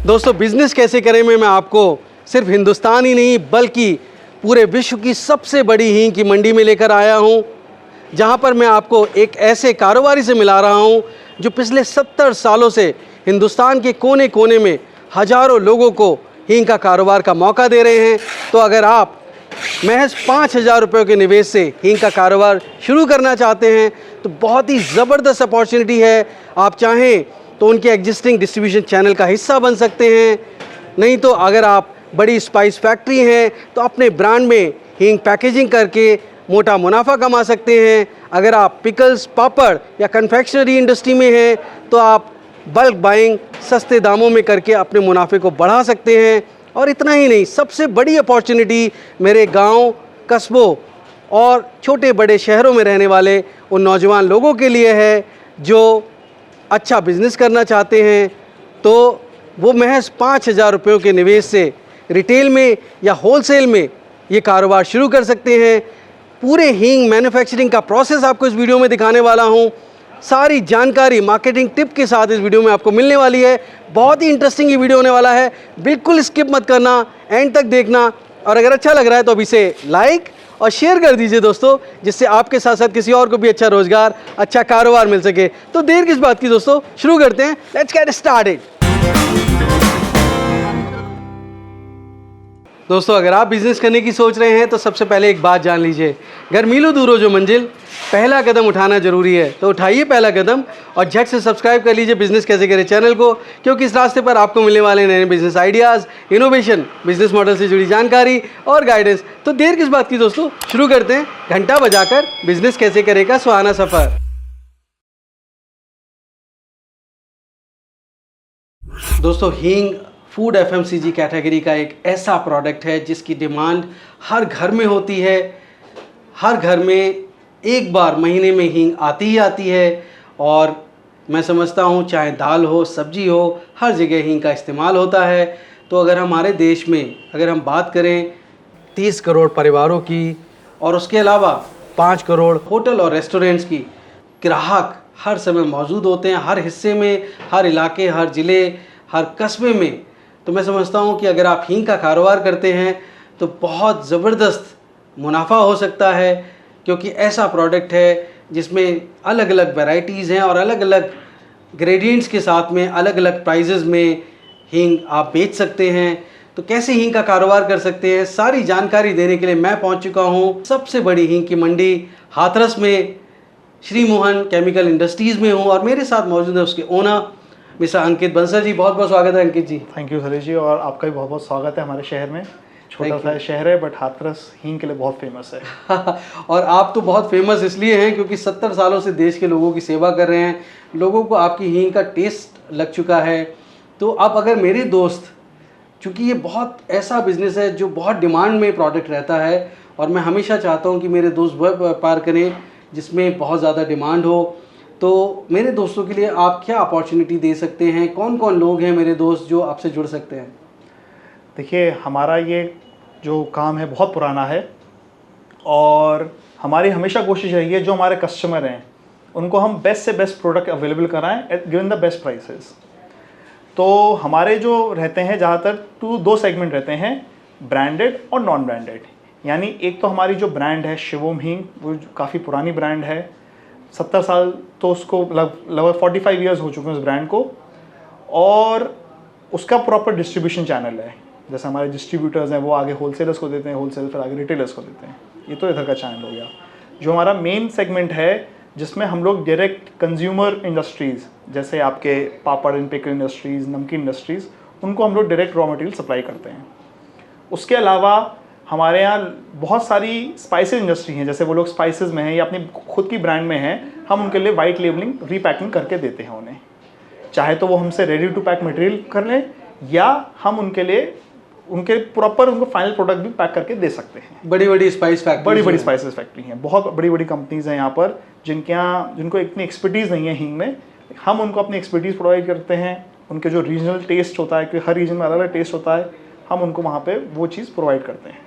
दोस्तों बिजनेस कैसे करें में मैं आपको सिर्फ हिंदुस्तान ही नहीं बल्कि पूरे विश्व की सबसे बड़ी हींग की मंडी में लेकर आया हूं, जहां पर मैं आपको एक ऐसे कारोबारी से मिला रहा हूं जो पिछले 70 सालों से हिंदुस्तान के कोने कोने में हजारों लोगों को हींग का कारोबार का मौका दे रहे हैं। तो अगर आप महज 5,000 रुपये के निवेश से हींग का कारोबार शुरू करना चाहते हैं तो बहुत ही ज़बरदस्त अपॉर्चुनिटी है। आप चाहें तो उनके एग्जिस्टिंग डिस्ट्रीब्यूशन चैनल का हिस्सा बन सकते हैं, नहीं तो अगर आप बड़ी स्पाइस फैक्ट्री हैं तो अपने ब्रांड में हींग पैकेजिंग करके मोटा मुनाफा कमा सकते हैं। अगर आप पिकल्स, पापड़ या कन्फेक्शनरी इंडस्ट्री में हैं तो आप बल्क बाइंग सस्ते दामों में करके अपने मुनाफे को बढ़ा सकते हैं। और इतना ही नहीं, सबसे बड़ी अपॉर्चुनिटी मेरे गांव, कस्बों और छोटे बड़े शहरों में रहने वाले उन नौजवान लोगों के लिए है जो अच्छा बिजनेस करना चाहते हैं। तो वो महज 5,000 रुपयों के निवेश से रिटेल में या होलसेल में ये कारोबार शुरू कर सकते हैं। पूरे हींग मैन्युफैक्चरिंग का प्रोसेस आपको इस वीडियो में दिखाने वाला हूँ। सारी जानकारी मार्केटिंग टिप के साथ इस वीडियो में आपको मिलने वाली है। बहुत ही इंटरेस्टिंग ये वीडियो होने वाला है, बिल्कुल स्किप मत करना, एंड तक देखना। और अगर अच्छा लग रहा है तो अभी से लाइक और शेयर कर दीजिए दोस्तों, जिससे आपके साथ साथ किसी और को भी अच्छा रोजगार, अच्छा कारोबार मिल सके। तो देर किस बात की दोस्तों, शुरू करते हैं। Let's get started. दोस्तों अगर आप बिजनेस करने की सोच रहे हैं तो सबसे पहले एक बात जान लीजिए, घर मीलों दूर हो जो मंजिल, पहला कदम उठाना जरूरी है। तो उठाइए पहला कदम और झट से सब्सक्राइब कर लीजिए बिजनेस कैसे करें चैनल को, क्योंकि इस रास्ते पर आपको मिलने वाले नए business ideas, innovation, business model से जुड़ी जानकारी और गाइडेंस। तो देर किस बात की दोस्तों, शुरू करते हैं घंटा बजाकर बिजनेस कैसे करेगा सुहाना सफ़र। दोस्तों हींग फूड एफएमसीजी कैटेगरी का एक ऐसा प्रोडक्ट है जिसकी डिमांड हर घर में होती है। हर घर में एक बार महीने में हींग आती ही आती है। और मैं समझता हूँ चाहे दाल हो, सब्जी हो, हर जगह हींग का इस्तेमाल होता है। तो अगर हमारे देश में अगर हम बात करें 30 करोड़ परिवारों की और उसके अलावा 5 करोड़ होटल और रेस्टोरेंट्स की, ग्राहक हर समय मौजूद होते हैं, हर हिस्से में, हर इलाके, हर ज़िले, हर कस्बे में। तो मैं समझता हूँ कि अगर आप हींग का कारोबार करते हैं तो बहुत ज़बरदस्त मुनाफा हो सकता है, क्योंकि ऐसा प्रोडक्ट है जिसमें अलग अलग वैरायटीज़ हैं और अलग अलग ग्रेडियंट्स के साथ में अलग अलग प्राइजेज़ में हींग आप बेच सकते हैं। तो कैसे हींग का कारोबार कर सकते हैं, सारी जानकारी देने के लिए मैं पहुंच चुका हूं सबसे बड़ी हींग की मंडी हाथरस में, श्री मोहन केमिकल इंडस्ट्रीज़ में हूं और मेरे साथ मौजूद है उसके ओनर मिस्टर अंकित बंसल जी। बहुत बहुत स्वागत है अंकित जी। थैंक यू सुरेश जी, और आपका भी बहुत बहुत स्वागत है हमारे शहर में। छोटा सा शहर है बट हाथरस हींग के लिए बहुत फेमस है। और आप तो बहुत फेमस इसलिए हैं क्योंकि 70 सालों से देश के लोगों की सेवा कर रहे हैं, लोगों को आपकी हींग का टेस्ट लग चुका है। तो अब अगर मेरे दोस्त, चूँकि ये बहुत ऐसा बिजनेस है जो बहुत डिमांड में प्रोडक्ट रहता है और मैं हमेशा चाहता हूँ कि मेरे दोस्त वह व्यापार करें जिसमें बहुत ज़्यादा डिमांड हो। तो मेरे दोस्तों के लिए आप क्या अपॉर्चुनिटी दे सकते हैं, कौन कौन लोग हैं मेरे दोस्त जो आपसे जुड़ सकते हैं? देखिए, हमारा ये जो काम है बहुत पुराना है और हमारी हमेशा कोशिश रही है जो हमारे कस्टमर हैं उनको हम बेस्ट से बेस्ट प्रोडक्ट अवेलेबल कराएं at given the best prices. तो हमारे जो रहते हैं ज़्यादातर दो सेगमेंट रहते हैं, ब्रांडेड और नॉन ब्रांडेड। यानी एक तो हमारी जो ब्रांड है शिवोम हींग, वो काफ़ी पुरानी ब्रांड है, 70 साल तो उसको लगभग 45 ईयर्स हो चुके हैं उस ब्रांड को, और उसका प्रॉपर डिस्ट्रीब्यूशन चैनल है। जैसे हमारे डिस्ट्रीब्यूटर्स हैं वो आगे होलसेलर्स को देते हैं, होलसेल फिर आगे रिटेलर्स को देते हैं। ये तो इधर का चैनल हो गया। जो हमारा मेन सेगमेंट है जिसमें हम लोग डायरेक्ट कंज्यूमर इंडस्ट्रीज़, जैसे आपके पापड़ एंड पिकल इंडस्ट्रीज़, नमकीन इंडस्ट्रीज़, उनको हम लोग डायरेक्ट रॉ मटेरियल सप्लाई करते हैं। उसके अलावा हमारे यहाँ बहुत सारी स्पाइसेस इंडस्ट्री हैं, जैसे वो लोग स्पाइसेस में हैं या अपनी खुद की ब्रांड में हैं, हम उनके लिए वाइट लेबलिंग, रीपैकिंग करके देते हैं उन्हें। चाहे तो वो हमसे रेडी टू पैक मटेरियल कर लें या हम उनके लिए उनके प्रॉपर उनको फाइनल प्रोडक्ट भी पैक करके दे सकते हैं। बड़ी बड़ी स्पाइस फैक्ट्री, बड़ी स्पाइसेस फैक्ट्री हैं, बहुत बड़ी बड़ी कंपनीज हैं यहाँ पर जिनको इतनी एक्सपर्टीज़ नहीं है हींग में। हम उनको अपनी एक्सपर्टीज़ प्रोवाइड करते हैं। उनके जो रीजनल टेस्ट होता है, क्योंकि हर रीजन में अलग अलग टेस्ट होता है, हम उनको वहाँ पे वो चीज़ प्रोवाइड करते हैं।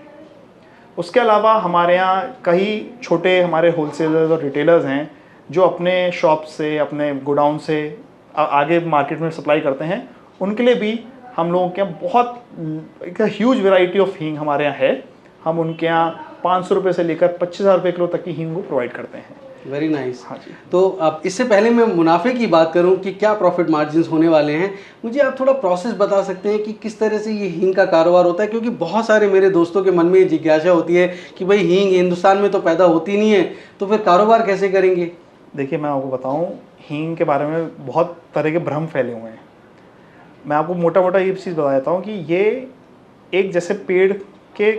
उसके अलावा हमारे यहाँ कई छोटे हमारे होलसेलर्स और रिटेलर्स हैं जो अपने शॉप से, अपने गोडाउन से आगे मार्केट में सप्लाई करते हैं। उनके लिए भी हम लोगों के यहाँ बहुत एक ह्यूज वैरायटी ऑफ हींग हमारे यहाँ है। हम उनके यहाँ 500 रुपये से लेकर 25,000 रुपये किलो तक की हींग वो प्रोवाइड करते हैं। Very nice. हाँ जी। तो अब इससे पहले मैं मुनाफे की बात करूं कि क्या प्रॉफिट मार्जिन्स होने वाले हैं, मुझे आप थोड़ा प्रोसेस बता सकते हैं कि किस तरह से ये हींग का कारोबार होता है, क्योंकि बहुत सारे मेरे दोस्तों के मन में ये जिज्ञासा होती है कि भाई हींग हिंदुस्तान में तो पैदा होती नहीं है, तो फिर कारोबार कैसे करेंगे। देखिए मैं आपको बताऊं, हींग के बारे में बहुत तरह के भ्रम फैले हुए हैं। मैं आपको मोटा मोटा ये चीज़ बता देता हूँ कि ये एक जैसे पेड़ के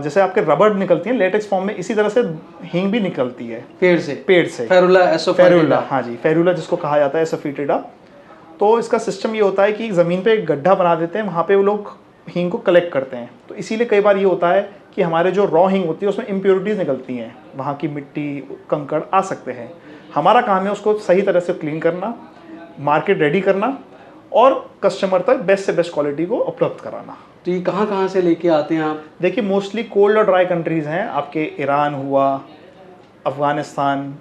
जैसे आपके रबड़ निकलती है लेटेक्स फॉर्म में, इसी तरह से हींग भी निकलती है पेड़ से फेरुला फेरुला, हाँ जी, फेरुला जिसको कहा जाता है एसोफिटिडा। तो इसका सिस्टम ये होता है कि ज़मीन पे एक गड्ढा बना देते हैं, वहाँ पे वो लोग हींग को कलेक्ट करते हैं। तो इसीलिए कई बार ये होता है कि हमारे जो रॉ हींग होती है उसमें इम्प्योरिटीज़ निकलती हैं, वहाँ की मिट्टी कंकड़ आ सकते हैं। हमारा काम है उसको सही तरह से क्लीन करना, मार्केट रेडी करना और कस्टमर तक बेस्ट से बेस्ट क्वालिटी को उपलब्ध कराना। तो ये कहाँ से लेके आते हैं आप। देखिए मोस्टली कोल्ड और ड्राई कंट्रीज़ हैं, आपके ईरान हुआ, अफ़गानिस्तान,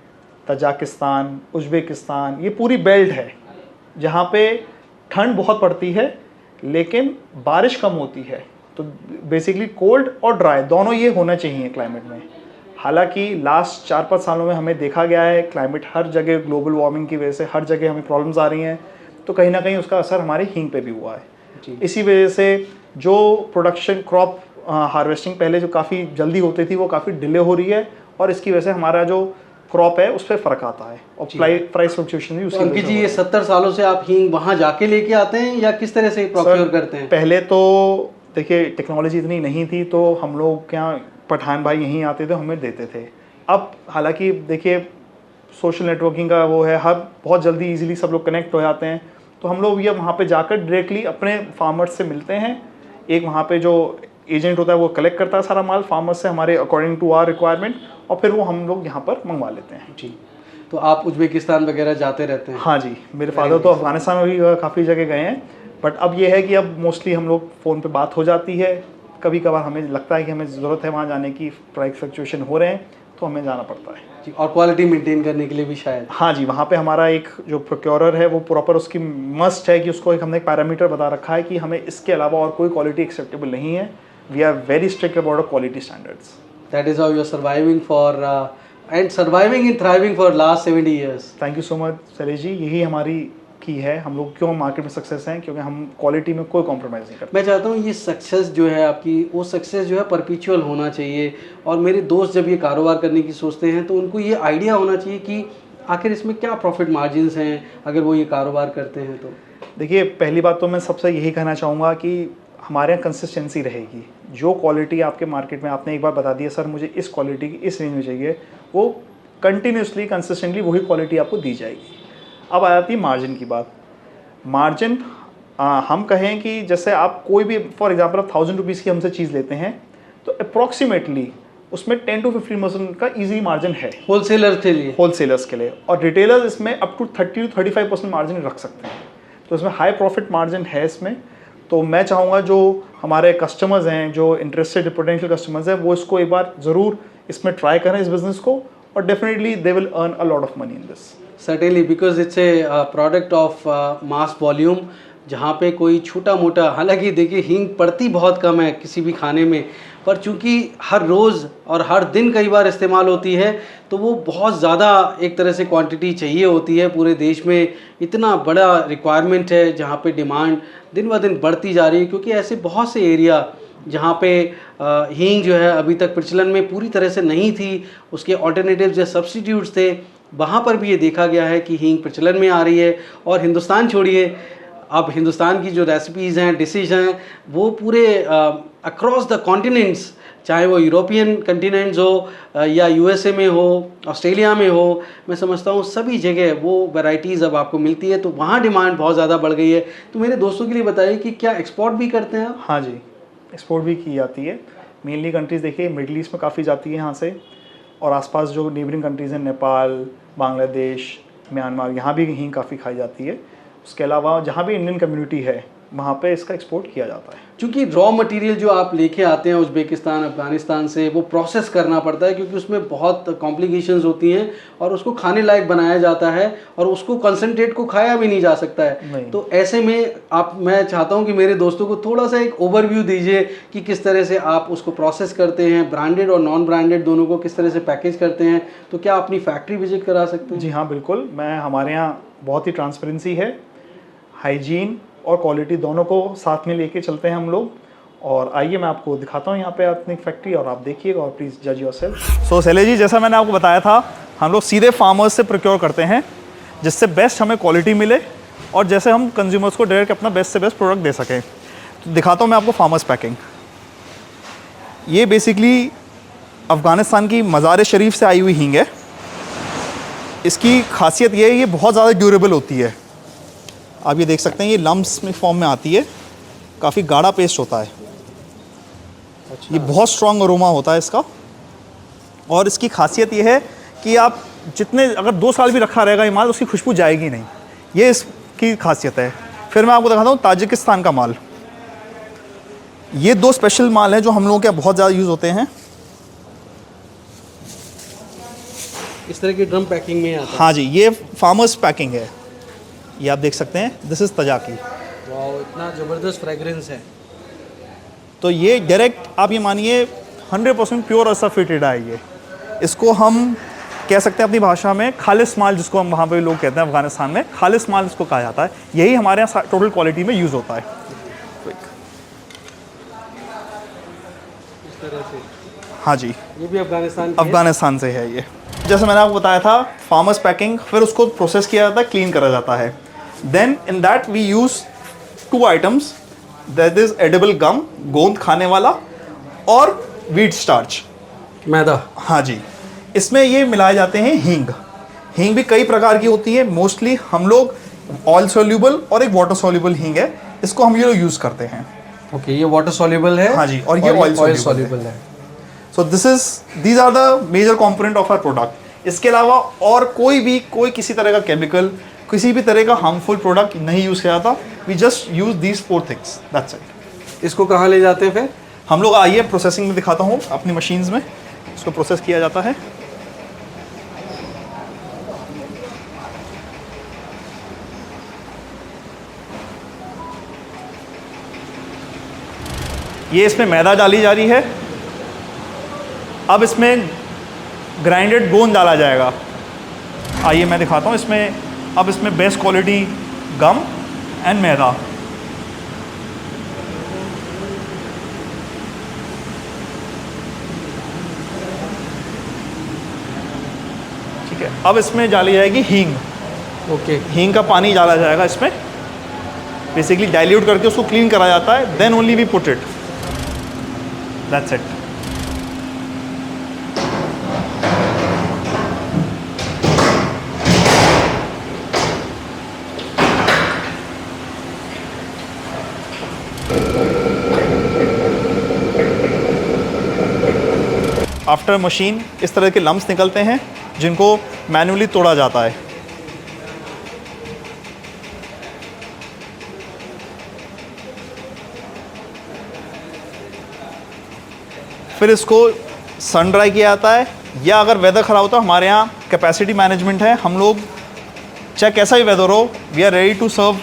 तजाकिस्तान, उज़्बेकिस्तान, ये पूरी बेल्ट है जहाँ पे ठंड बहुत पड़ती है लेकिन बारिश कम होती है। तो बेसिकली कोल्ड और ड्राई दोनों ये होना चाहिए क्लाइमेट में। हालांकि लास्ट 4-5 सालों में हमें देखा गया है क्लाइमेट हर जगह ग्लोबल वार्मिंग की वजह से हर जगह हमें प्रॉब्लम्स आ रही हैं, तो कहीं ना कहीं उसका असर हमारे हींग पे भी हुआ है। इसी वजह से जो प्रोडक्शन क्रॉप हार्वेस्टिंग पहले जो काफ़ी जल्दी होती थी वो काफ़ी डिले हो रही है, और इसकी वजह से हमारा जो क्रॉप है उस पर फ़र्क आता है और प्राइस फ्लक्चुएशन भी उसकी वजह से। जी, ये 70 सालों से आप हींग वहाँ जाके लेके आते हैं या किस तरह से प्रोक्योर करते हैं। पहले तो देखिए टेक्नोलॉजी इतनी नहीं थी, तो हम लोग क्या पठान भाई यहीं आते थे, हमें देते थे। अब हालांकि देखिए सोशल नेटवर्किंग का वो है, हर बहुत जल्दी इजीली सब लोग कनेक्ट हो जाते हैं, तो हम लोग ये वहाँ पे जाकर डायरेक्टली अपने फार्मर्स से मिलते हैं। एक वहाँ पे जो एजेंट होता है वो कलेक्ट करता है सारा माल फार्मर्स से हमारे अकॉर्डिंग टू आवर रिक्वायरमेंट, और फिर वो हम लोग यहाँ पर मंगवा लेते हैं। जी, तो आप उज़्बेकिस्तान वगैरह जाते रहते हैं। हाँ जी, मेरे फादर तो अफगानिस्तान में भी काफ़ी जगह गए हैं, बट अब ये है कि अब मोस्टली हम लोग फ़ोन पे बात हो जाती है। कभी कभार हमें लगता है कि हमें ज़रूरत है वहाँ जाने की, प्राइस फ्लक्चुएशन हो रहे हैं तो हमें जाना पड़ता है जी, और क्वालिटी मेंटेन करने के लिए भी शायद। हाँ जी, वहाँ पे हमारा एक जो प्रोक्योरर है वो प्रॉपर उसकी मस्ट है कि उसको एक हमने एक पैरामीटर बता रखा है कि हमें इसके अलावा और कोई क्वालिटी एक्सेप्टेबल नहीं है। We are very strict about quality standards. That is how you are surviving for and surviving and thriving for last 70 years. Thank you so much Shailesh ji, यही हमारी की है। हम लोग क्यों मार्केट में सक्सेस हैं, क्योंकि हम क्वालिटी में कोई कॉम्प्रोमाइज़ नहीं करते। मैं चाहता हूँ ये सक्सेस जो है आपकी, वो सक्सेस जो है परपीचुअल होना चाहिए। और मेरे दोस्त जब ये कारोबार करने की सोचते हैं तो उनको ये आइडिया होना चाहिए कि आखिर इसमें क्या प्रॉफिट मार्जिन्स हैं अगर वो ये कारोबार करते हैं तो। देखिए पहली बात तो मैं सबसे यही कहना चाहूँगा कि हमारे यहाँ कंसिस्टेंसी रहेगी। जो क्वालिटी आपके मार्केट में आपने एक बार बता दिया सर मुझे इस क्वालिटी की इस रेंज में चाहिए, वो कंटिन्यूसली कंसिस्टेंटली वही क्वालिटी आपको दी जाएगी। अब आ जाती है मार्जिन की बात। मार्जिन हम कहें कि जैसे आप कोई भी फॉर एग्जांपल आप 1000 रुपीज़ की हमसे चीज़ लेते हैं तो अप्रॉक्सीमेटली उसमें 10 to 15% का इजी मार्जिन है होलसेलर्स के लिए, और रिटेलर्स इसमें अप टू 30 to 35% मार्जिन रख सकते हैं। तो इसमें हाई प्रॉफिट मार्जिन है इसमें। तो मैं चाहूँगा जो हमारे कस्टमर्स हैं, जो इंटरेस्टेड पोटेंशियल कस्टमर्स हैं, वो इसको एक बार ज़रूर इसमें ट्राई करें इस बिज़नेस को, और definitely they will earn a lot of money in this. Certainly, because it's a product of mass volume, जहाँ पे कोई छोटा मोटा, हालांकि देखिए हींग पड़ती बहुत कम है किसी भी खाने में, पर चूंकि हर रोज़ और हर दिन कई बार इस्तेमाल होती है तो वो बहुत ज़्यादा एक तरह से क्वांटिटी चाहिए होती है। पूरे देश में इतना बड़ा रिक्वायरमेंट है जहाँ पे डिमांड दिन ब दिन बढ़ती जा रही है, क्योंकि ऐसे बहुत से एरिया जहाँ पे हींग जो है अभी तक प्रचलन में पूरी तरह से नहीं थी, उसके ऑल्टरनेटिव्स या सब्स्टिट्यूट्स थे, वहाँ पर भी ये देखा गया है कि हींग प्रचलन में आ रही है। और हिंदुस्तान छोड़िए, अब हिंदुस्तान की जो रेसिपीज़ हैं, डिशेज़ हैं, वो पूरे अक्रॉस द कॉन्टिनेंट्स, चाहे वो यूरोपियन कंटिनेंट्स हो या यूएसए में हो, ऑस्ट्रेलिया में हो, मैं समझता हूँ सभी जगह वो वैरायटीज़ अब आपको मिलती है। तो वहाँ डिमांड बहुत ज़्यादा बढ़ गई है। तो मेरे दोस्तों के लिए बताइए कि क्या एक्सपोर्ट भी करते हैं आप? हाँ जी, एक्सपोर्ट भी की जाती है। मेनली कंट्रीज़ देखिए मिडल ईस्ट में काफ़ी जाती है यहाँ से, और आसपास जो नेबरिंग कंट्रीज़ हैं, नेपाल, बांग्लादेश, म्यांमार, यहाँ भी हींग काफ़ी खाई जाती है। उसके अलावा जहाँ भी इंडियन कम्युनिटी है वहाँ पे इसका एक्सपोर्ट किया जाता है। क्योंकि रॉ मटेरियल जो आप लेके आते हैं उज़्बेकिस्तान अफ़गानिस्तान से, वो प्रोसेस करना पड़ता है क्योंकि उसमें बहुत कॉम्प्लिकेशंस होती हैं और उसको खाने लायक बनाया जाता है और उसको कंसंट्रेट को खाया भी नहीं जा सकता है। तो ऐसे में मैं चाहता हूं कि मेरे दोस्तों को थोड़ा सा एक ओवरव्यू दीजिए कि किस तरह से आप उसको प्रोसेस करते हैं, ब्रांडेड और नॉन ब्रांडेड दोनों को किस तरह से पैकेज करते हैं। तो क्या अपनी फैक्ट्री विजिट करा सकते हैं? जी हाँ, बिल्कुल। हमारे यहाँ बहुत ही ट्रांसपेरेंसी है, हाइजीन और क्वालिटी दोनों को साथ में लेके चलते हैं हम लोग। और आइए मैं आपको दिखाता हूँ यहाँ पे अपनी फैक्ट्री और आप देखिएगा और प्लीज़ जज योरसेल्फ। सो शैलेश जी, जैसा मैंने आपको बताया था, हम लोग सीधे फार्मर्स से प्रोक्योर करते हैं जिससे बेस्ट हमें क्वालिटी मिले और जैसे हम कंज्यूमर्स को डायरेक्ट अपना बेस्ट से बेस्ट प्रोडक्ट दे सकें। तो दिखाता हूँ मैं आपको फार्मर्स पैकिंग। ये बेसिकली अफ़गानिस्तान की मज़ार शरीफ से आई हुई हींग है। इसकी खासियत ये है, ये बहुत ज़्यादा ड्यूरेबल होती है। आप ये देख सकते हैं, ये लम्प्स में फॉर्म में आती है, काफ़ी गाढ़ा पेस्ट होता है। अच्छा। ये बहुत स्ट्रॉन्ग अरोमा होता है इसका। और इसकी खासियत ये है कि आप जितने अगर 2 साल भी रखा रहेगा ये माल, उसकी खुशबू जाएगी नहीं। ये इसकी खासियत है। फिर मैं आपको दिखाता हूँ ताजिकिस्तान का माल। ये 2 स्पेशल माल हैं जो हम लोगों के यहाँ बहुत ज़्यादा यूज़ होते हैं। इस तरह की ड्रम पैकिंग में आता है? हाँ जी, ये फार्मर्स पैकिंग है। ये आप देख सकते हैं, दिस इज़ तजाकी। वाह, इतना ज़बरदस्त फ्रेगरेंस है। तो ये डायरेक्ट आप ये मानिए 100% प्योर असफेटेड है। ये इसको हम कह सकते हैं अपनी भाषा में खालिस माल, जिसको हम वहाँ पे लोग कहते हैं अफ़गानिस्तान में खालिस माल इसको कहा जाता है। यही हमारे यहाँ टोटल क्वालिटी में यूज़ होता है। इस तरह से? हाँ जी, ये भी अफ़गानिस्तान से है। ये जैसे मैंने आपको बताया था, फार्मर्स पैकिंग, फिर उसको प्रोसेस किया जाता है, क्लीन करा जाता है। Then in that we use 2 items, that is edible gum, गोंद खाने वाला, और व्हीट स्टार्च, मैदा। हाँ जी। इसमें ये मिलाए जाते हैं हींग। हींग भी कई प्रकार की होती है। मोस्टली हम लोग ऑयल सोल्यूबल और एक वाटर सोल्यूबल हींग है, इसको हम ये लोग यूज़ करते हैं। ओके, ये वाटर सोल्यूबल है। हाँ जी, और ये ऑयल सोल्यूबल है। So these are the major component of our product. इसके अलावा और कोई किसी तरह का केमिकल, किसी भी तरह का हार्मफुल प्रोडक्ट नहीं यूज़ किया जाता। We just use these 4 things, that's it. इसको कहाँ ले जाते हैं फिर? हम लोग आइए प्रोसेसिंग में दिखाता हूँ अपनी मशीन्स में। इसको प्रोसेस किया जाता है। ये इसमें मैदा डाली जा रही है। अब इसमें ग्राइंडेड गोंद डाला जाएगा। आइए मैं दिखाता हूँ इसमें। अब इसमें बेस्ट क्वालिटी गम एंड मैदा। ठीक है, अब इसमें डाली जाएगी हींग। ओके, हींग का पानी डाला जाएगा इसमें। बेसिकली डाइल्यूट करके उसको क्लीन करा जाता है। Then only we put it, that's it. After machine इस तरह के लम्प्स निकलते हैं जिनको मैन्युअली तोड़ा जाता है। फिर इसको सन ड्राई किया जाता है, या अगर वेदर ख़राब होता है, हमारे यहाँ कैपेसिटी मैनेजमेंट है। हम लोग चाहे कैसा भी वेदर हो, we are ready to serve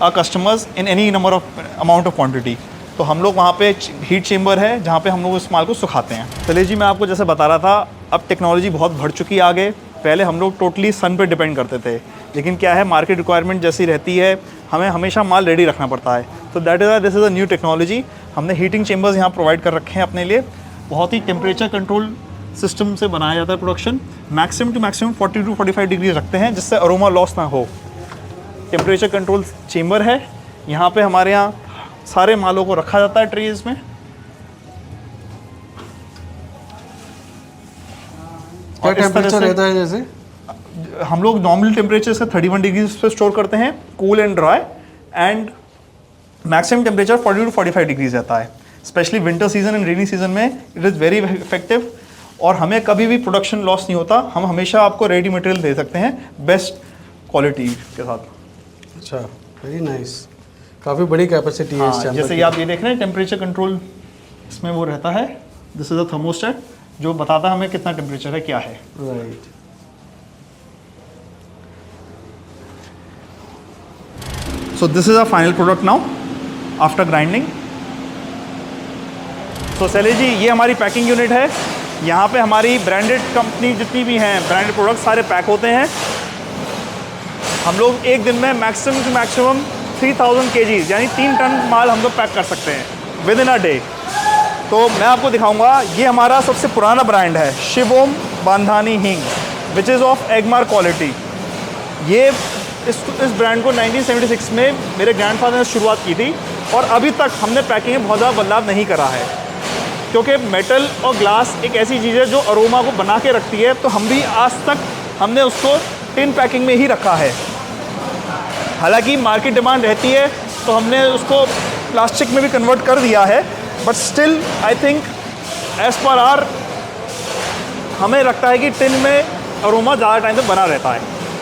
our customers in any number of amount of quantity. तो हम लोग वहाँ पे हीट चेम्बर है जहाँ पे हम लोग इस माल को सुखाते हैं। चलिए जी, मैं आपको जैसे बता रहा था, अब टेक्नोलॉजी बहुत बढ़ चुकी है आगे। पहले हम लोग टोटली सन पे डिपेंड करते थे, लेकिन क्या है, मार्केट रिक्वायरमेंट जैसी रहती है, हमें हमेशा माल रेडी रखना पड़ता है। तो that is this is a new technology. हमने हीटिंग चेम्बर्स यहाँ प्रोवाइड कर रखे हैं अपने लिए। बहुत ही टेम्परेचर कंट्रोल सिस्टम से बनाया जाता है production. Maximum to maximum 40 to 45 degree रखते हैं जिससे अरोमा लॉस ना हो। टेम्परेचर कंट्रोल चेम्बर है। यहाँ पे हमारे यहाँ सारे मालों को रखा जाता है ट्रेज में। क्या टेम्परेचर रहता है? जैसे हम लोग नॉर्मल टेम्परेचर से 31 डिग्री पे स्टोर करते हैं, cool and dry, and maximum temperature 40 to 45 degrees रहता है। Specially winter season and rainy season में इट इज़ वेरी इफेक्टिव, और हमें कभी भी प्रोडक्शन लॉस नहीं होता। हम हमेशा आपको रेडी मटेरियल दे सकते हैं बेस्ट क्वालिटी के साथ। अच्छा, वेरी नाइस। काफ़ी बड़ी कैपेसिटी है इस हाँ, चैम्बर जैसे की। कि आप ये देख रहे हैं टेम्परेचर कंट्रोल इसमें वो रहता है। दिस इज अ थर्मोस्टेट जो बताता है हमें कितना टेम्परेचर है, क्या है। Right. So this is our final product now after grinding. So Shailesh ji, ये हमारी पैकिंग यूनिट है। यहाँ पे हमारी ब्रांडेड कंपनी जितनी भी हैं, ब्रांडेड प्रोडक्ट सारे पैक होते हैं। हम लोग एक दिन में मैक्सिमम टू मैक्सिमम 3000 kgs यानी 3 टन माल हम लोग पैक कर सकते हैं विद इन अ डे। तो मैं आपको दिखाऊंगा, ये हमारा सबसे पुराना ब्रांड है, शिवोम बांधानी हींग, विच इज़ ऑफ एगमार क्वालिटी। ये इस ब्रांड को 1976 में मेरे ग्रैंडफादर ने शुरुआत की थी और अभी तक हमने पैकिंग में बहुत ज़्यादा बदलाव नहीं करा है, क्योंकि मेटल और ग्लास एक ऐसी चीज़ है जो अरोमा को बना के रखती है। तो हम भी आज तक हमने उसको टिन पैकिंग में ही रखा है। हालांकि मार्केट डिमांड रहती है तो हमने उसको प्लास्टिक में भी कन्वर्ट कर दिया है, but still I think as per our हमें लगता है कि टिन में अरोमा ज़्यादा टाइम तक बना रहता है।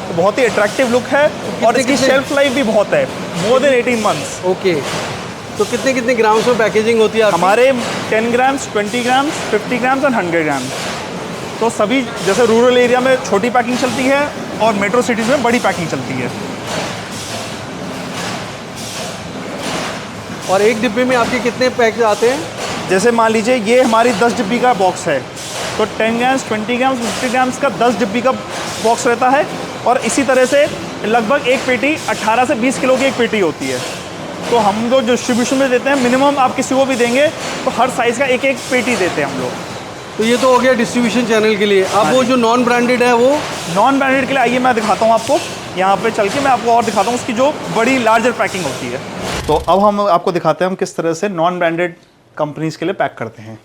तो बहुत ही अट्रैक्टिव लुक है और इसकी शेल्फ लाइफ भी बहुत है, मोर देन 18 मंथ्स। ओके, तो कितने कितने ग्राम्स में पैकेजिंग होती है आपकी? हमारे 10 grams, 20 grams, 50 grams and 100 grams. तो सभी, जैसे रूरल एरिया में छोटी पैकिंग चलती है और मेट्रो सिटीज़ में बड़ी पैकिंग चलती है। और एक डिब्बे में आपके कितने पैक आते हैं? जैसे मान लीजिए ये हमारी 10 डिब्बी का बॉक्स है, तो 10 ग्राम्स, 20 ग्राम्स, 50 ग्राम्स का 10 डिब्बी का बॉक्स रहता है। और इसी तरह से लगभग एक पेटी 18 से 20 किलो की एक पेटी होती है। तो हम लोग जो डिस्ट्रीब्यूशन में देते हैं, मिनिमम आप किसी को भी देंगे तो हर साइज़ का एक एक पेटी देते हैं हम लोग। तो ये तो हो गया डिस्ट्रीब्यूशन चैनल के लिए। अब वो जो नॉन ब्रांडेड है, वो नॉन ब्रांडेड के लिए आइए मैं दिखाता हूँ आपको, यहाँ पे चल के मैं आपको और दिखाता हूँ उसकी जो बड़ी लार्जर पैकिंग होती है। तो अब हम आपको दिखाते हैं हम किस तरह से नॉन ब्रांडेड कंपनीज़ के लिए पैक करते हैं।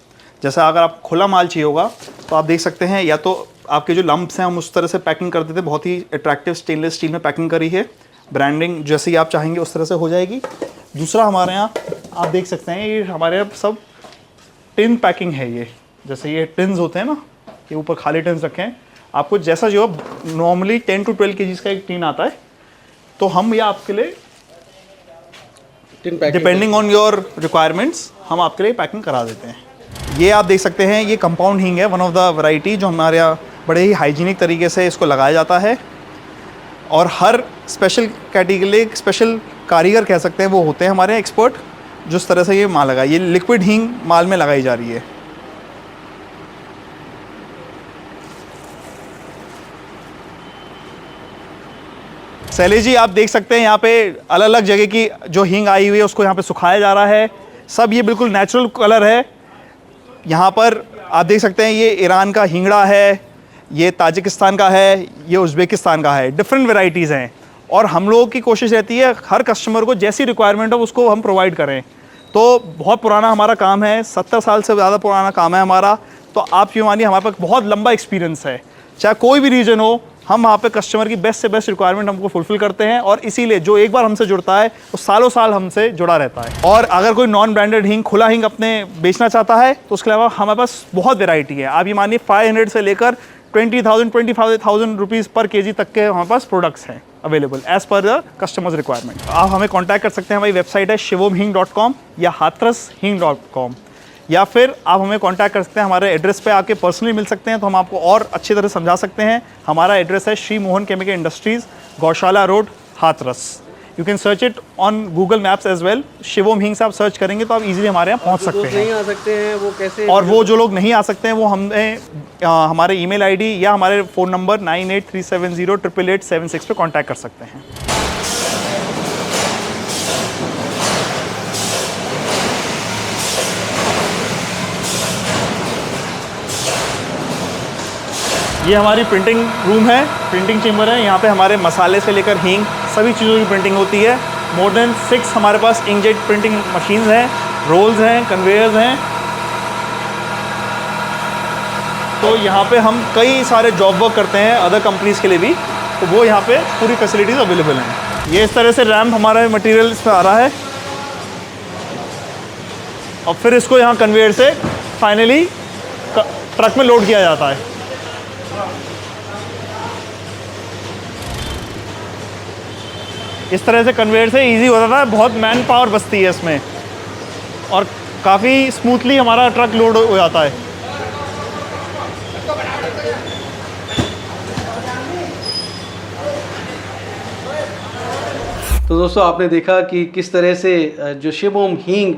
जैसे अगर आप खुला माल चाहिए होगा तो आप देख सकते हैं, या तो आपके जो लंप्स हैं हम उस तरह से पैकिंग कर देते हैं, बहुत ही अट्रैक्टिव स्टेनलेस स्टील में पैकिंग करी है। ब्रांडिंग जैसे ही आप चाहेंगे उस तरह से हो जाएगी। दूसरा हमारे यहाँ आप देख सकते हैं, ये हमारे यहाँ सब टिन पैकिंग है। ये जैसे ये टिन्स होते हैं ना, ये ऊपर खाली टिन्स रखे हैं। आपको जैसा जो नॉर्मली 10 to 12 kgs का एक टिन आता है, तो हम ये आपके लिए डिपेंडिंग ऑन योर रिक्वायरमेंट्स हम आपके लिए पैकिंग करा देते हैं। ये आप देख सकते हैं, ये कंपाउंड हींग है, वन ऑफ द वैरायटी जो हमारे यहाँ बड़े ही हाइजीनिक तरीके से इसको लगाया जाता है। और हर स्पेशल कैटेगरी, स्पेशल कारीगर कह सकते हैं, वो होते हैं हमारे एक्सपर्ट जो इस तरह से ये माल लगाए। ये लिक्विड हींग माल में लगाई जा रही है। शैलेश जी, आप देख सकते हैं यहाँ पे अलग अलग जगह की जो हींग आई हुई है उसको यहाँ पे सुखाया जा रहा है। सब ये बिल्कुल नेचुरल कलर है। यहाँ पर आप देख सकते हैं, ये ईरान का हींगड़ा है, ये ताजिकिस्तान का है, ये उज़्बेकिस्तान का है। डिफरेंट वेराइटीज़ हैं और हम लोगों की कोशिश रहती है हर कस्टमर को जैसी रिक्वायरमेंट हो उसको हम प्रोवाइड करें। तो बहुत पुराना हमारा काम है, 70 साल से ज़्यादा पुराना काम है हमारा। तो आप ये मानिए हमारे पास बहुत लंबा एक्सपीरियंस है। चाहे कोई भी रीजन हो, हम वहाँ पे कस्टमर की बेस्ट से बेस्ट रिक्वायरमेंट हमको फुलफिल करते हैं। और इसीलिए जो एक बार हमसे जुड़ता है वो सालों साल हमसे जुड़ा रहता है। और अगर कोई नॉन ब्रांडेड हींग, खुला हींग अपने बेचना चाहता है तो उसके अलावा हमारे पास बहुत वेराइटी है। आप ये मानिए 500 से लेकर 20,000 25,000 रुपीज़ पर केजी तक के हमारे पास प्रोडक्ट्स हैं available as per the customers requirement. आप हमें कॉन्टैक्ट कर सकते हैं, हमारी वेबसाइट है shivomhing.com या hatrashing.com, या फिर आप हमें कांटेक्ट कर सकते हैं, हमारे एड्रेस पे आके पर्सनली मिल सकते हैं तो हम आपको और अच्छी तरह समझा सकते हैं। हमारा एड्रेस है Shri Mohan chemical industries, Gaushala road, Hathras. You can search it on Google maps as well. Shivom hing से आप सर्च करेंगे तो आप इजीली हमारे यहाँ पहुँच सकते हैं। नहीं आ सकते हैं वो कैसे? और वो जो लोग नहीं आ सकते हैं वो हमें हमारे ईमेल आईडी या हमारे फ़ोन नंबर 9837088876 पे कांटेक्ट कर सकते हैं। ये हमारी प्रिंटिंग रूम है, प्रिंटिंग चेम्बर है। यहाँ पे हमारे मसाले से लेकर हींग सभी चीज़ों की प्रिंटिंग होती है। मोर देन 6 हमारे पास इंकजेट प्रिंटिंग मशीन्स हैं, रोल्स हैं, कन्वेयर्स हैं। तो यहाँ पे हम कई सारे जॉब वर्क करते हैं अदर कंपनीज़ के लिए भी, तो वो यहाँ पे पूरी फैसिलिटीज़ अवेलेबल हैं। ये इस तरह से रैम्प हमारा मटेरियल इस पर आ रहा है और फिर इसको यहाँ कन्वेयर से फाइनली ट्रक में लोड किया जाता है। इस तरह से कन्वेयर से ईजी होता था, बहुत मैन पावर बचती है इसमें और काफ़ी स्मूथली हमारा ट्रक लोड हो जाता है। तो दोस्तों आपने देखा कि किस तरह से जो शिवोम हींग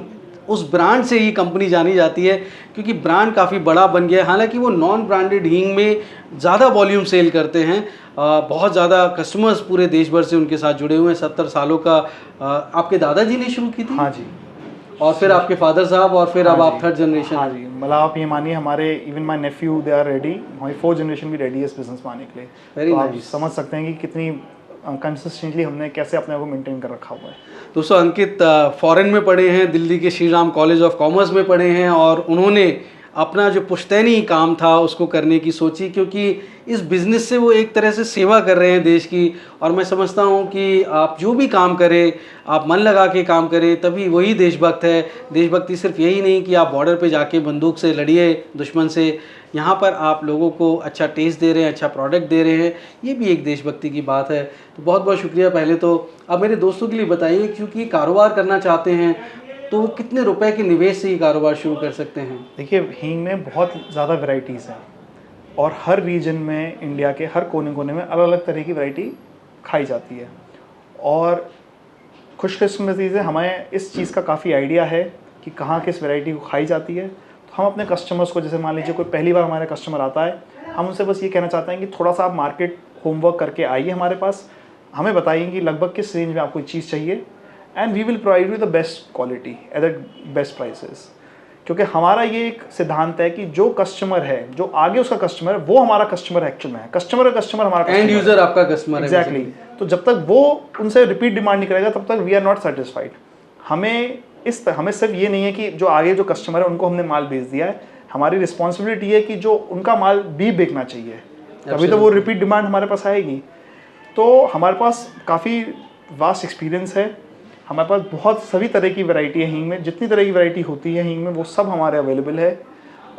उस ब्रांड से ही कंपनी जानी जाती है, क्योंकि ब्रांड काफ़ी बड़ा बन गया है। हालांकि वो नॉन ब्रांडेड हींग में ज़्यादा वॉल्यूम सेल करते हैं, बहुत ज़्यादा कस्टमर्स पूरे देश भर से उनके साथ जुड़े हुए हैं। 70 सालों का आपके दादाजी ने शुरू की थी? हाँ जी। और फिर आपके फादर साहब, और फिर अब हाँ आप थर्ड जनरेशन? हाँ जी, मतलब आप ये मानिए हमारे even my nephew they are ready, हमारी 4th जनरेशन भी रेडी है इस बिजनेस में आने के लिए। Very तो आप nice. समझ सकते हैं कि कितनी कंसिस्टेंटली हमने कैसे अपने आप को मेंटेन कर रखा हुआ है। दोस्तों अंकित फॉरेन में पढ़े हैं, दिल्ली के Shri Ram college of commerce में पढ़े हैं, और उन्होंने अपना जो पुश्तैनी काम था उसको करने की सोची, क्योंकि इस बिज़नेस से वो एक तरह से सेवा कर रहे हैं देश की। और मैं समझता हूँ कि आप जो भी काम करें, आप मन लगा के काम करें, तभी वही देशभक्त है। देशभक्ति सिर्फ यही नहीं कि आप बॉर्डर पे जाके बंदूक से लड़िए दुश्मन से, यहाँ पर आप लोगों को अच्छा टेस्ट दे रहे हैं, अच्छा प्रोडक्ट दे रहे हैं, ये भी एक देशभक्ति की बात है। तो बहुत बहुत शुक्रिया। पहले तो अब मेरे दोस्तों के लिए बताइए, क्योंकि कारोबार करना चाहते हैं तो वो कितने रुपए के निवेश से ही कारोबार शुरू कर सकते हैं? देखिए, हींग में बहुत ज़्यादा वैरायटीज़ हैं और हर रीजन में, इंडिया के हर कोने कोने में अलग अलग तरह की वैरायटी खाई जाती है। और खुशकिस्मती से हमें इस चीज़ का काफ़ी आइडिया है कि कहाँ किस वैरायटी को खाई जाती है। तो हम अपने कस्टमर्स को, जैसे मान लीजिए कोई पहली बार हमारे कस्टमर आता है, हम उनसे बस ये कहना चाहते हैं कि थोड़ा सा आप मार्केट होमवर्क करके आइए हमारे पास, हमें बताइए कि लगभग किस रेंज में आपको चीज़ चाहिए, and we will provide you the best quality at the best prices. क्योंकि हमारा ये एक सिद्धांत है कि जो कस्टमर है, जो आगे उसका कस्टमर है, वो हमारा कस्टमर एक्चुअल में है। कस्टमर का कस्टमर हमारा एंड यूजर आपका कस्टमर है। एग्जैक्टली। तो जब तक वो उनसे रिपीट डिमांड नहीं करेगा, तब तक वी आर नॉट सेटिस्फाइड। हमें सिर्फ ये नहीं है कि जो आगे जो कस्टमर है उनको हमने माल भेज दिया है, हमारी रिस्पॉन्सिबिलिटी है कि जो उनका माल भी बिकना चाहिए, तभी तो वो रिपीट डिमांड हमारे पास आएगी। तो हमारे पास काफ़ी वास्ट एक्सपीरियंस है, हमारे पास बहुत सभी तरह की वैरायटी है हींग में, जितनी तरह की वैरायटी होती है हींग में वो सब हमारे अवेलेबल है,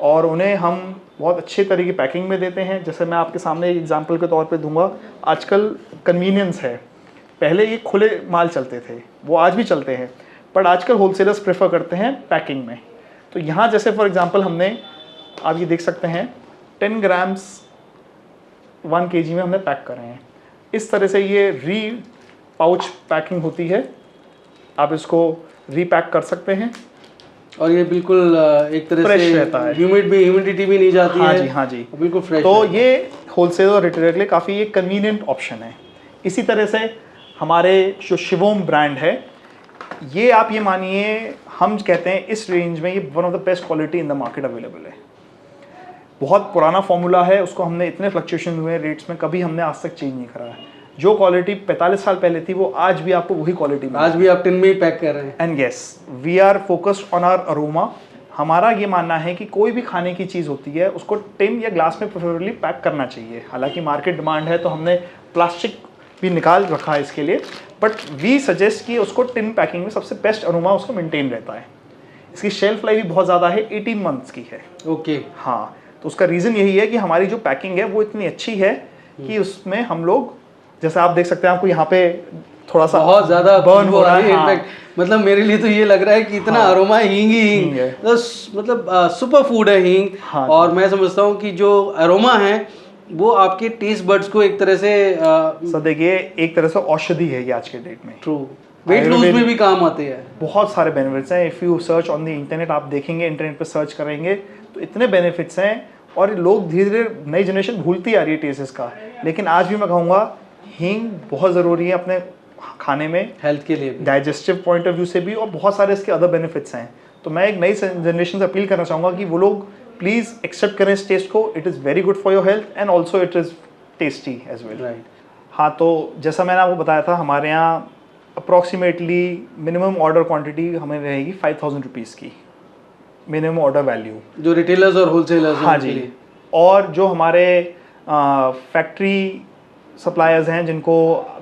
और उन्हें हम बहुत अच्छे तरह की पैकिंग में देते हैं। जैसे मैं आपके सामने एग्जांपल के तौर पे दूंगा, आजकल कन्वीनियंस है, पहले ये खुले माल चलते थे, वो आज भी चलते हैं, बट आजकल होलसेलर्स प्रेफर करते हैं पैकिंग में। तो यहाँ जैसे फॉर एग्जांपल हमने, आप ये देख सकते हैं 10 ग्राम्स 1 kg में हमने पैक करे हैं। इस तरह से ये री पाउच पैकिंग होती है, आप इसको रीपैक कर सकते हैं और ये बिल्कुल एक तरह फ्रेश से रहता है, ह्यूमिडिटी भी नहीं जाती हाँ है। जी, हाँ जी, बिल्कुल फ्रेश। तो ये होलसेल और रिटेलर के लिए काफ़ी एक कन्वीनियंट ऑप्शन है। इसी तरह से हमारे जो शिवोम ब्रांड है, ये आप ये मानिए, हम कहते हैं इस रेंज में ये one of the best quality in the market available है। बहुत पुराना फॉर्मूला है, उसको हमने इतने फ्लक्चुएशन हुए रेट्स में, कभी हमने आज तक चेंज नहीं करा है। जो क्वालिटी 45 साल पहले थी, वो आज भी आपको वही क्वालिटी, आज भी आप टिन में ही पैक कर रहे हैं। And yes, we are focused on our aroma. हमारा ये मानना है कि कोई भी खाने की चीज़ होती है उसको टिन या ग्लास में प्रेफरेबली पैक करना चाहिए। हालांकि मार्केट डिमांड है तो हमने प्लास्टिक भी निकाल रखा है इसके लिए, बट वी सजेस्ट कि उसको टिन पैकिंग में सबसे बेस्ट अरोमा उसको मेंटेन रहता है। इसकी शेल्फ लाइफ भी बहुत ज़्यादा है, 18 मंथ्स की है। ओके, हाँ, तो उसका रीज़न यही है कि हमारी जो पैकिंग है वो इतनी अच्छी है कि उसमें हम लोग, जैसे आप देख सकते हैं, आपको यहाँ पे थोड़ा सा बहुत ज़्यादा बर्न हो रहा है। हाँ। मतलब मेरे लिए तो ये लग रहा है कि इतना अरोमा हींग ही हींग है। तो मतलब सुपर फूड है हींग। हाँ। और मैं समझता हूँ कि जो अरोमा है वो आपके टेस्ट बड्स को एक तरह से सर देखिए, एक तरह से औषधि है ये आज के डेट में। ट्रू, वेट लूज में भी काम आते हैं। बहुत सारे बेनिफिट्स हैं। If you search on the internet, आप देखेंगे, इंटरनेट पे सर्च करेंगे तो इतने बेनिफिट्स हैं, और लोग धीरे धीरे, नई जनरेशन भूलती आ रही है टेस्ट का, लेकिन आज भी मैं कहूँगा हींग बहुत ज़रूरी है अपने खाने में, हेल्थ के लिए, डाइजेस्टिव पॉइंट ऑफ व्यू से भी, और बहुत सारे इसके अदर बेनिफिट्स हैं। तो मैं एक नई जनरेशन से अपील करना चाहूँगा कि वो लोग प्लीज़ एक्सेप्ट करें इस टेस्ट को। It is very good for your health and also it is tasty as well. Right. हाँ, तो जैसा मैंने आपको बताया था, हमारे यहाँ अप्रॉक्सीमेटली मिनिमम ऑर्डर क्वांटिटी हमें रहेगी 5000 रुपीज़ की, मिनिमम ऑर्डर वैल्यू, जो रिटेलर्स और होलसेलर्स। हाँ जी। और जो हमारे फैक्ट्री सप्लायर्स हैं जिनको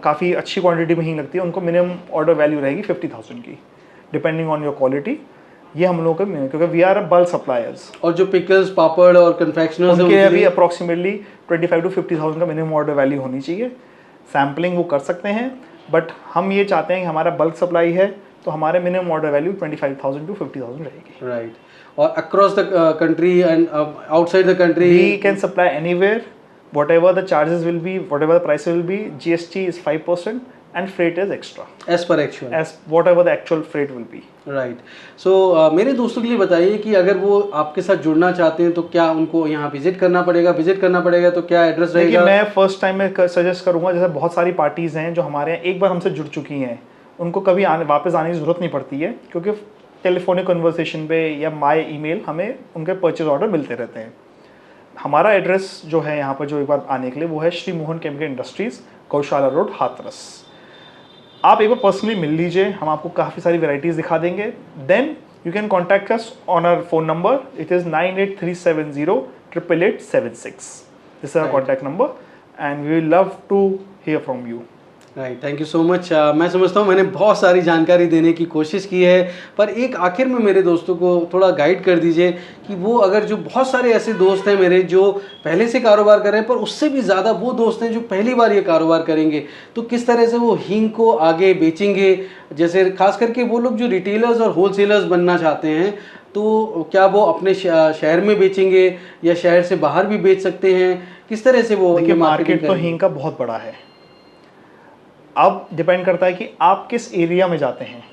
काफ़ी अच्छी क्वांटिटी में ही लगती है, उनको मिनिमम ऑर्डर वैल्यू रहेगी 50,000 की, डिपेंडिंग ऑन योर क्वालिटी। ये हम लोगों का, क्योंकि वी आर बल्क सप्लायर्स। और जो पिकल्स, पापड़ और कन्फेक्शनर्स, उनके अभी अप्रॉक्सीमेटली 25 to 50,000 का मिनिमम ऑर्डर वैल्यू होनी चाहिए। सैम्पलिंग वो कर सकते हैं, बट हम ये चाहते हैं कि हमारा बल्क सप्लाई है तो हमारे मिनिमम ऑर्डर वैल्यू 25,000 to 50,000 रहेगी। राइट, और across the country and outside the country we can supply anywhere, whatever the charges will be, whatever the price will be, GST is 5% and freight is extra as per actual, as whatever the actual freight will be। Right. So मेरे दोस्तों के लिए बताइए कि अगर वो आपके साथ जुड़ना चाहते हैं तो क्या उनको यहाँ विजिट करना पड़ेगा तो क्या एड्रेस देखिए, रहेगा? मैं फर्स्ट टाइम में सजेस्ट करूंगा, जैसे बहुत सारी पार्टीज़ हैं जो हमारे यहाँ एक बार हमसे जुड़ चुकी हैं, उनको कभी वापस आने की ज़रूरत नहीं पड़ती है, क्योंकि टेलीफोनिक कन्वर्सेशन पे या माय ईमेल हमें उनके परचेज ऑर्डर मिलते रहते हैं। हमारा एड्रेस जो है यहाँ पर जो एक बार आने के लिए वो है Shri Mohan chemical industries, Gaushala road, Hathras. आप एक बार पर्सनली मिल लीजिए, हम आपको काफ़ी सारी वेराइटीज़ दिखा देंगे। Then you can contact us on our phone number, it is 9837088876। This is our contact number and we will love to hear from you. Right, thank you so much. मैं समझता हूँ मैंने बहुत सारी जानकारी देने की कोशिश की है, पर एक आखिर में मेरे दोस्तों को थोड़ा गाइड कर दीजिए कि वो अगर जो बहुत सारे ऐसे दोस्त हैं मेरे जो पहले से कारोबार कर रहे हैं, पर उससे भी ज़्यादा वो दोस्त हैं जो पहली बार ये कारोबार करेंगे, तो किस तरह से वो हींग को आगे बेचेंगे। जैसे खास करके वो लोग जो रिटेलर्स और होलसेलर्स बनना चाहते हैं, तो क्या वो अपने शहर में बेचेंगे या शहर से बाहर भी बेच सकते हैं, किस तरह से वो? देखिए, मार्केट तो हींग का बहुत बड़ा है। अब डिपेंड करता है कि आप किस एरिया में जाते हैं,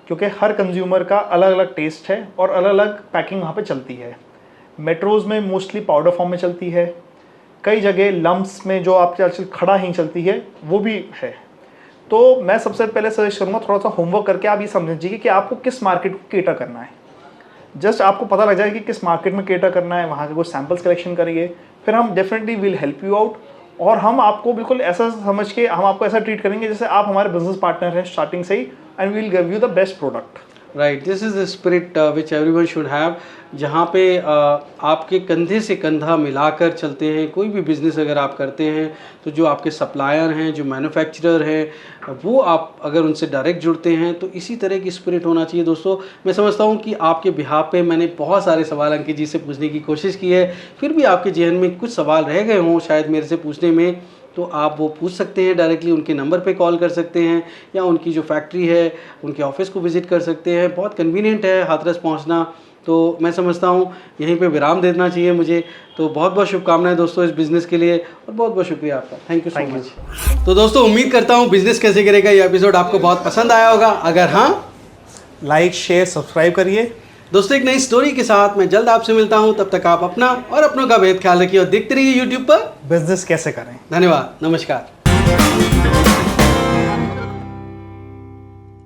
क्योंकि हर कंज्यूमर का अलग अलग टेस्ट है और अलग अलग पैकिंग वहाँ पे चलती है। मेट्रोज़ में मोस्टली पाउडर फॉर्म में चलती है, कई जगह लम्प्स में जो आपके आजकल खड़ा हींग चलती है वो भी है। तो मैं सबसे पहले सजेस्ट करूँगा थोड़ा सा होमवर्क करके आप ये समझिए कि आपको किस मार्केट को केटर करना है। जस्ट आपको पता लग जाए कि किस मार्केट में केटर करना है, वहाँ के कुछ सैम्पल्स कलेक्शन करिए, फिर हम definitely will help you out. और हम आपको बिल्कुल ऐसा समझ के हम आपको ऐसा ट्रीट करेंगे जैसे आप हमारे बिजनेस पार्टनर हैं स्टार्टिंग से ही, and we will give you the best product. Right, this is the spirit which everyone should have, जहाँ पे आपके कंधे से कंधा मिलाकर चलते हैं। कोई भी बिज़नेस अगर आप करते हैं तो जो आपके सप्लायर हैं, जो मैन्युफैक्चरर हैं, वो आप अगर उनसे डायरेक्ट जुड़ते हैं तो इसी तरह की स्पिरिट होना चाहिए। दोस्तों, मैं समझता हूँ कि आपके बिहाफ पे मैंने बहुत सारे सवाल अंकित जी से पूछने की कोशिश की है, फिर भी आपके जहन में कुछ सवाल रह गए हों शायद मेरे से पूछने में, तो आप वो पूछ सकते हैं डायरेक्टली, उनके नंबर पे कॉल कर सकते हैं या उनकी जो फैक्ट्री है उनके ऑफिस को विज़िट कर सकते हैं। बहुत कन्वीनियंट है हाथरस पहुंचना, तो मैं समझता हूं यहीं पे विराम देना चाहिए मुझे। तो बहुत बहुत शुभकामनाएं दोस्तों इस बिज़नेस के लिए, और बहुत बहुत शुक्रिया आपका। Thank you so much. तो दोस्तों, उम्मीद करता हूँ बिज़नेस कैसे करेगा ये एपिसोड आपको बहुत पसंद आया होगा। अगर हाँ, लाइक, शेयर, सब्सक्राइब करिए। दोस्तों, एक नई स्टोरी के साथ मैं जल्द आपसे मिलता हूँ। तब तक आप अपना और अपनों का बेहद ख्याल रखिए और देखते रहिए यूट्यूब पर बिजनेस कैसे करें। धन्यवाद, नमस्कार।